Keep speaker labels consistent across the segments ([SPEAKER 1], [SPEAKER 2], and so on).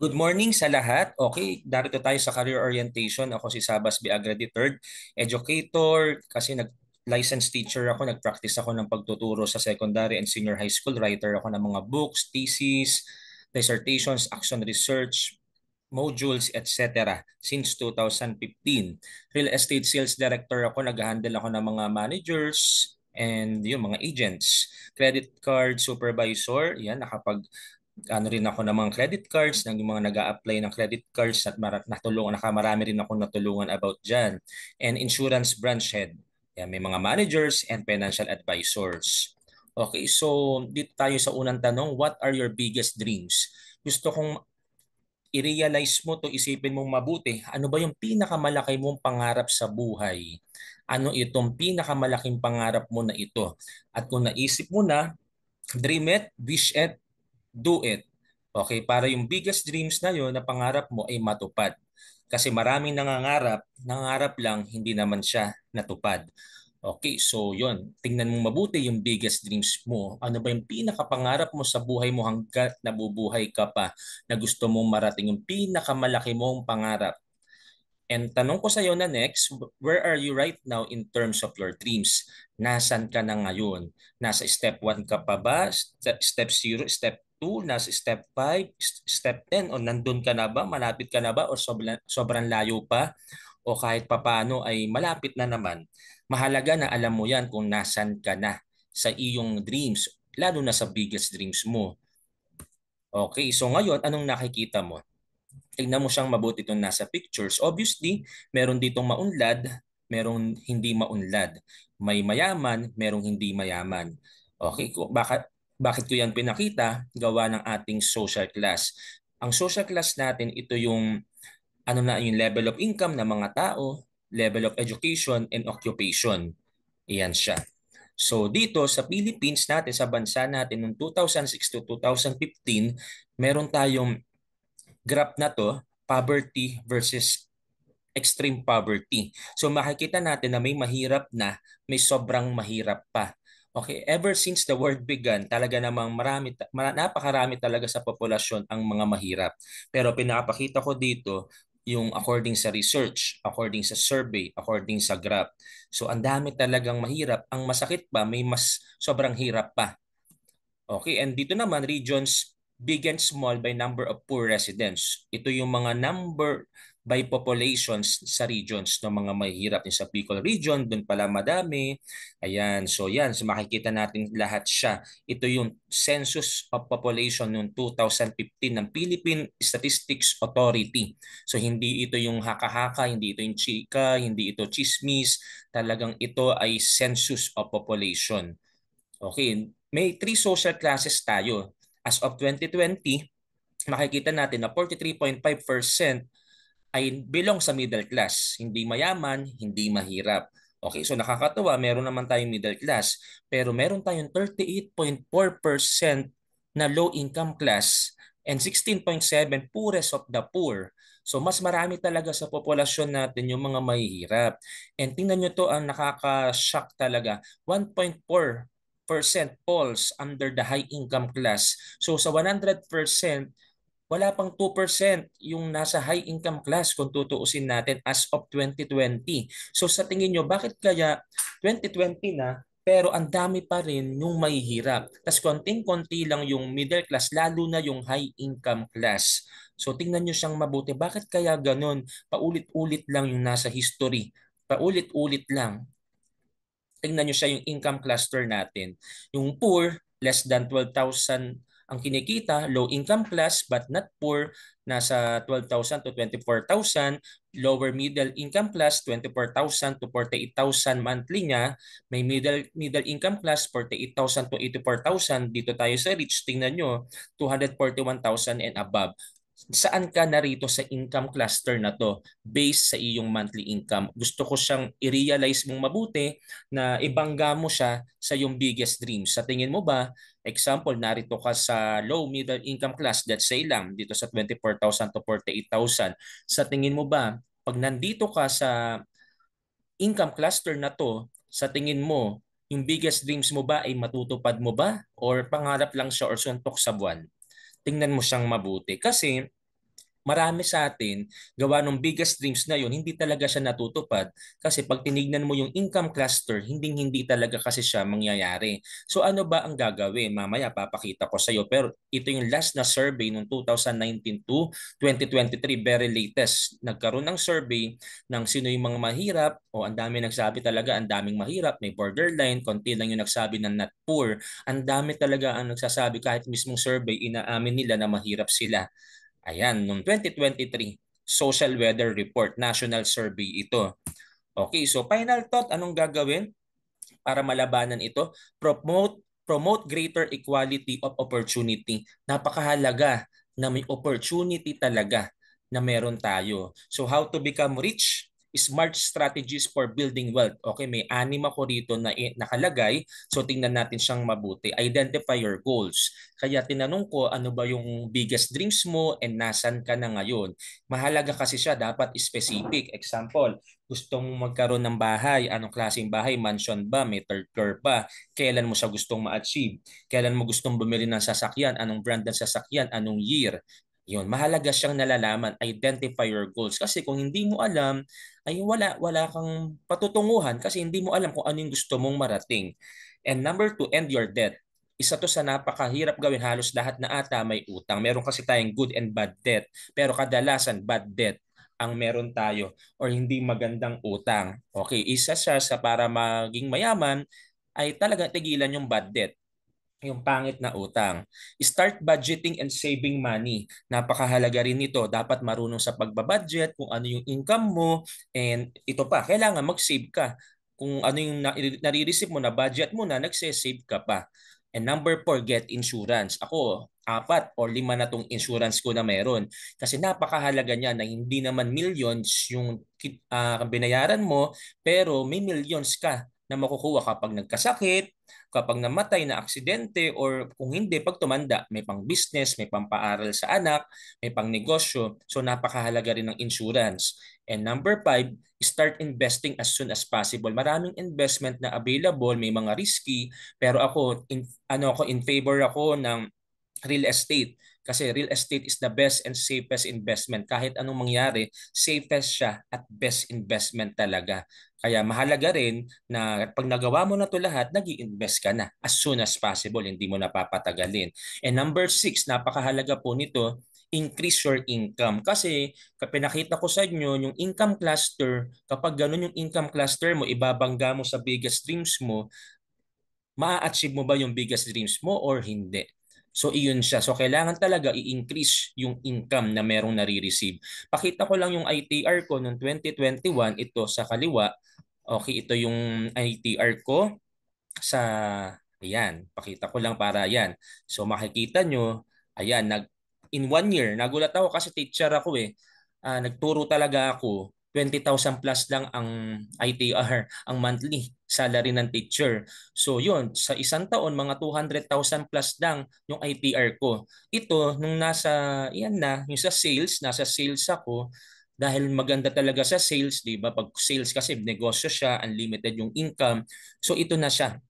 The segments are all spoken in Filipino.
[SPEAKER 1] Good morning sa lahat. Okay, darito tayo sa career orientation. Ako si Sabas Biagra III, educator kasi nag-licensed teacher ako, nag-practice ako ng pagtuturo sa secondary and senior high school. Writer ako ng mga books, thesis, dissertations, action research, modules, etc. since 2015. Real estate sales director ako, nag-handle ako ng mga managers and yung mga agents. Credit card supervisor, yan, ano rin ako ng mga credit cards, ng mga nag-a-apply ng credit cards at nakamarami rin ako natulungan about dyan. And insurance branch head. Yan, may mga managers and financial advisors. Okay, so dito tayo sa unang tanong, what are your biggest dreams? Gusto kong i-realize mo to, isipin mong mabuti, ano ba yung pinakamalaki mong pangarap sa buhay? Ano itong pinakamalaking pangarap mo na ito? At kung naisip mo na, dream it, wish it, do it. Okay, para yung biggest dreams na yon na pangarap mo ay matupad. Kasi maraming nangangarap, nangarap lang, hindi naman siya natupad. Okay, so yon. Tingnan mo mabuti yung biggest dreams mo. Ano ba yung pinakapangarap mo sa buhay mo hanggat nabubuhay ka pa na gusto mong marating yung pinakamalaki mong pangarap? And tanong ko sa iyo na next, where are you right now in terms of your dreams? Nasaan ka na ngayon? Nasa step 1 ka pa ba? Step 0, step 2, nasa step 5, step 10, o nandun ka na ba? Malapit ka na ba? O sobrang layo pa? O kahit papano ay malapit na naman? Mahalaga na alam mo yan kung nasan ka na sa iyong dreams, lalo na sa biggest dreams mo. Okay, so ngayon, anong nakikita mo? Tignan mo siyang mabuti itong nasa pictures. Obviously, meron ditong maunlad, merong hindi maunlad. May mayaman, merong hindi mayaman. Okay, bakit ko yan pinakita? Gawa ng ating social class. Ang social class natin, ito yung ano na yung level of income ng mga tao, level of education and occupation. Iyan siya. So dito sa Philippines natin, sa bansa natin noong 2006 to 2015, meron tayong graph na to, poverty versus extreme poverty. So makikita natin na may mahirap na, may sobrang mahirap pa. Okay, ever since the world began, talaga namang napakarami talaga sa populasyon ang mga mahirap. Pero pinapakita ko dito yung according sa research, according sa survey, according sa graph. So ang dami talagang mahirap. Ang masakit pa, may mas sobrang hirap pa. Okay, and dito naman regions big and small by number of poor residents. Ito yung mga number by populations sa regions ng mga mahihirap. Yung sa Bicol region, doon pala madami. Ayan, so yan, so makikita natin lahat siya. Ito yung Census of Population noong 2015 ng Philippine Statistics Authority. So hindi ito yung haka-haka, hindi ito yung chika, hindi ito chismis. Talagang ito ay Census of Population. Okay, may three social classes tayo. As of 2020, makikita natin na 43.5% ay belong sa middle class. Hindi mayaman, hindi mahirap. Okay, so nakakatuwa, meron naman tayong middle class, pero meron tayong 38.4% na low income class and 16.7 poorest of the poor. So mas marami talaga sa populasyon natin yung mga mahihirap. And tingnan nyo to, ang nakaka-shock talaga. 1.4% falls under the high income class. So sa 100%, wala pang 2% yung nasa high income class kung tutuusin natin as of 2020. So sa tingin nyo, bakit kaya 2020 na pero ang dami pa rin yung mahihirap? Tapos konting-konti lang yung middle class, lalo na yung high income class. So tingnan nyo siyang mabuti. Bakit kaya ganun? Paulit-ulit lang yung nasa history. Paulit-ulit lang. Tingnan nyo siya yung income cluster natin. Yung poor, less than 12,000 ang kinikita, low income class but not poor, nasa 12,000 to 24,000, lower middle income class 24,000 to 48,000 monthly niya, may middle income class 48,000 to 84,000, dito tayo sa rich, tingnan nyo 241,000 and above. Saan ka narito sa income cluster na to based sa iyong monthly income? Gusto ko siyang i-realize mong mabuti na ibangga mo siya sa iyong biggest dreams. Sa tingin mo ba, example, narito ka sa low middle income class, let's say lang, dito sa 24,000 to 48,000. Sa tingin mo ba, pag nandito ka sa income cluster na to, sa tingin mo, yung biggest dreams mo ba ay matutupad mo ba? Or pangarap lang siya or suntok sa buwan? Tingnan mo siyang mabuti. Kasi marami sa atin, gawa ng biggest dreams na yun, hindi talaga siya natutupad kasi pag tinignan mo yung income cluster, hindi talaga kasi siya mangyayari. So ano ba ang gagawin? Mamaya papakita ko sa iyo. Pero ito yung last na survey noong 2019 to 2023, very latest. Nagkaroon ng survey ng sino yung mga mahirap. O ang dami nagsabi talaga, ang daming mahirap, may borderline, konti lang yung nagsabi ng not poor. Ang dami talaga ang nagsasabi kahit mismong survey, inaamin nila na mahirap sila. Ayan, noong 2023, Social Weather Report, national survey ito. Okay, so final thought, anong gagawin para malabanan ito? Promote greater equality of opportunity. Napakahalaga na may opportunity talaga na meron tayo. So how to become rich? Smart strategies for building wealth. Okay, may anim ako rito na nakalagay. So tingnan natin siyang mabuti. Identify your goals. Kaya tinanong ko ano ba yung biggest dreams mo and nasan ka na ngayon. Mahalaga kasi siya, dapat specific. Example, gusto mong magkaroon ng bahay, anong klaseng bahay, mansion ba, may third floor ba, kailan mo siya gustong ma-achieve, kailan mo gustong bumili ng sasakyan, anong brand ng sasakyan, anong year. Yun, mahalaga siyang nalalaman, identify your goals. Kasi kung hindi mo alam, ay wala kang patutunguhan kasi hindi mo alam kung ano yung gusto mong marating. And number two, end your debt. Isa to sa napakahirap gawin, halos lahat na ata may utang. Meron kasi tayong good and bad debt, pero kadalasan bad debt ang meron tayo or hindi magandang utang. Okay, isa siya sa para maging mayaman ay talaga tigilan yung bad debt, yung pangit na utang. Start budgeting and saving money. Napakahalaga rin nito. Dapat marunong sa pagbabudget, kung ano yung income mo, and ito pa, kailangan mag-save ka. Kung ano yung nare-receive mo na budget mo na, nagse-save ka pa. And number four, get insurance. Ako, 4 o 5 na tong insurance ko na meron. Kasi napakahalaga niya na hindi naman millions yung binayaran mo, pero may millions ka na makukuha kapag nagkasakit, kapag namatay na aksidente, or kung hindi, pag tumanda, may pang business, may pang-paaral sa anak, may pang negosyo. So napakahalaga rin ng insurance. And number five, start investing as soon as possible. Maraming investment na available, may mga risky, pero ako in favor ako ng real estate. Kasi real estate is the best and safest investment. Kahit anong mangyari, safest siya at best investment talaga. Kaya mahalaga rin na pag nagawa mo na to lahat, nag invest ka na as soon as possible. Hindi mo napapatagalin. And number six, napakahalaga po nito, increase your income. Kasi pinakita ko sa inyo, yung income cluster, kapag ganun yung income cluster mo, ibabangga mo sa biggest dreams mo, maa-achieve mo ba yung biggest dreams mo or hindi? So iyon siya. So kailangan talaga i-increase yung income na merong nare-receive. Pakita ko lang yung ITR ko noong 2021, ito sa kaliwa. Okay, ito yung ITR ko sa, ayan, pakita ko lang para yan. So makikita nyo, ayan, in 1 year, nagulat ako kasi teacher ako eh. Nagturo talaga ako, 20,000 plus lang ang ITR, ang monthly salary ng teacher. So yun, sa isang taon, mga 200,000 plus lang yung ITR ko. Ito, nung yan na, yung sa sales, nasa sales ako, dahil maganda talaga sa sales, di ba? Pag sales kasi negosyo siya, unlimited yung income. So ito na siya.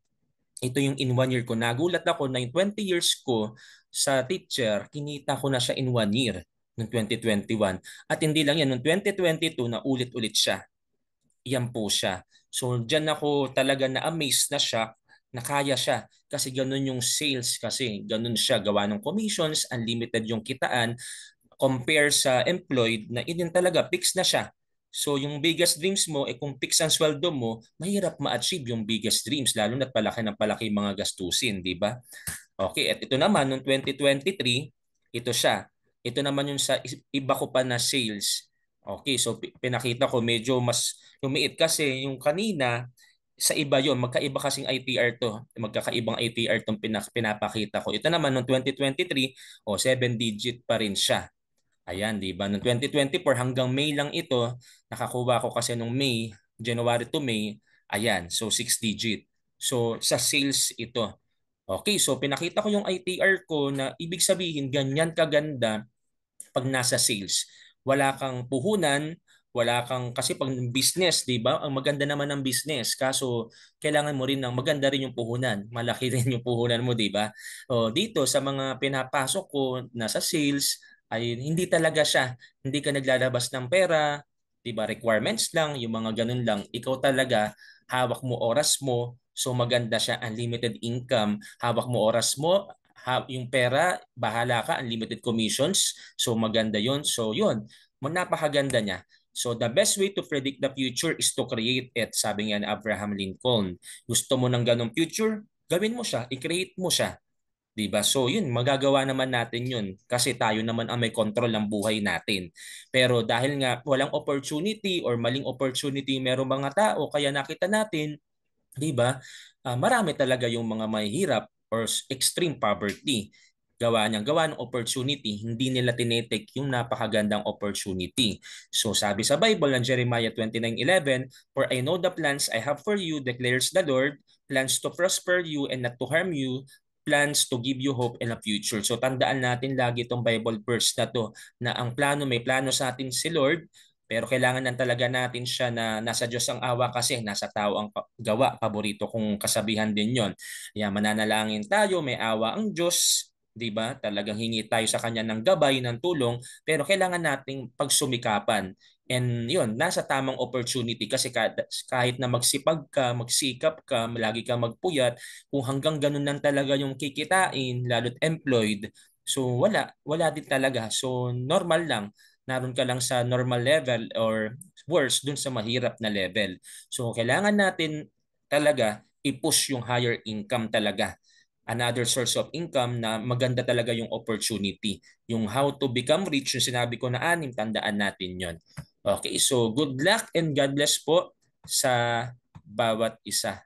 [SPEAKER 1] Ito yung in 1 year ko. Nagulat ako na yung 20 years ko sa teacher, kinita ko na siya in 1 year noong 2021. At hindi lang yan, noong 2022 na ulit-ulit siya. Yan po siya. So diyan ako talaga na-amaze na siya na kaya siya. Kasi ganun yung sales kasi. Ganun siya. Gawa ng commissions, unlimited yung kitaan compare sa employed na yun talaga fixed na siya. So yung biggest dreams mo, kung fix ang sweldo mo, mahirap ma-achieve yung biggest dreams, lalo na't palaki ng palaki mga gastusin, di ba? Okay, at ito naman, noong 2023, ito siya. Ito naman yung sa iba ko pa na sales. Okay, so pinakita ko medyo mas lumiit kasi yung kanina, sa iba yon, magkaiba kasing ITR to. Magkakaibang ITR tong pinapakita ko. Ito naman noong 2023, 7 digit pa rin siya. Ayan, di ba? Noong 2024 hanggang May lang ito, nakakuha ko kasi nung May, January to May, ayan, so 6 digit. So sa sales ito. Okay, so pinakita ko yung ITR ko na ibig sabihin ganyan kaganda pag nasa sales. Wala kang puhunan, wala kang kasi pag business, 'di ba? Ang maganda naman ng business, kaso kailangan mo rin ng maganda rin yung puhunan. Malaki rin yung puhunan mo, 'di ba? O dito sa mga pinapasok ko nasa sales, ay hindi talaga siya, hindi ka naglalabas ng pera, 'di ba? Requirements lang, yung mga ganun lang. Ikaw talaga hawak mo oras mo. So maganda siya, unlimited income. Hawak mo oras mo, yung pera, bahala ka, unlimited commissions. So maganda 'yon. So 'yun, napakaganda niya. So the best way to predict the future is to create it, sabi nga ni Abraham Lincoln. Gusto mo ng ganong future? Gawin mo siya, i-create mo siya. 'Di ba? So yun, magagawa naman natin yun kasi tayo naman ang may control ng buhay natin. Pero dahil nga walang opportunity or maling opportunity merong mga tao kaya nakita natin, 'di ba? Marami talaga yung mga mahihirap or extreme poverty. Gawa ng opportunity, hindi nila tinetake yung napakagandang opportunity. So sabi sa Bible ng Jeremiah 29:11, "For I know the plans I have for you, declares the Lord, plans to prosper you and not to harm you, plans to give you hope and a future." So tandaan natin lagi itong Bible verse na to, na ang plano, may plano sa atin si Lord, pero kailangan lang talaga natin siya na nasa Diyos ang awa kasi nasa tao ang gawa. Paborito kong kasabihan din yon. Yan, mananalangin tayo, may awa ang Diyos, 'di ba? Talagang hingi tayo sa kanya ng gabay, ng tulong, pero kailangan nating pagsumikapan. And yun, nasa tamang opportunity kasi kahit na magsipag ka, magsikap ka, lagi ka magpuyat, kung hanggang ganun lang talaga yung kikitain, lalo't employed, so wala din talaga. So normal lang, naroon ka lang sa normal level or worse dun sa mahirap na level. So kailangan natin talaga i-push yung higher income talaga. Another source of income na maganda talaga yung opportunity. Yung how to become rich, yung sinabi ko na anim, tandaan natin yon. Okay, so good luck and God bless po sa bawat isa.